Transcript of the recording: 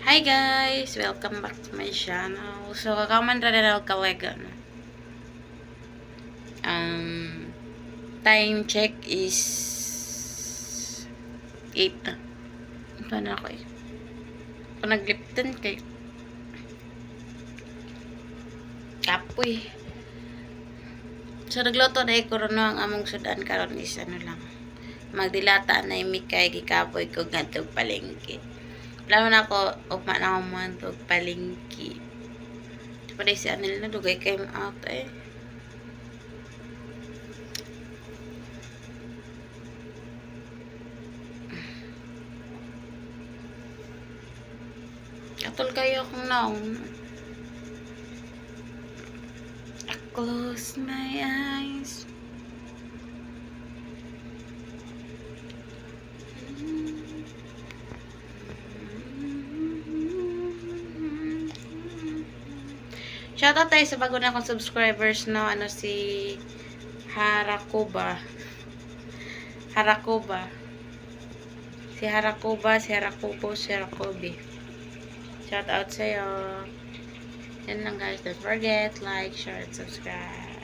Hi guys! Welcome back to my channel. So, kakaman rin na kawaga, no? Time check is 8 na. Ito na ako eh. Kung naglipton kay kapoy. So, nagluto na ikuruno ang among sudan karon is ano lang. Magdilata na imikay gikapoy ko ngadtog palengke. Alam na ako, ugma na ako mantog palengke. Pwede si Anil na dugay kayo out eh. Katol kayo akong naong. I close my eyes. Shoutout tayo sa bago na akong subscribers no, ano si Harakuba. Si Harakubo, si Harakobi. Shoutout sa'yo. Yan lang guys. Don't forget, like, share, and subscribe.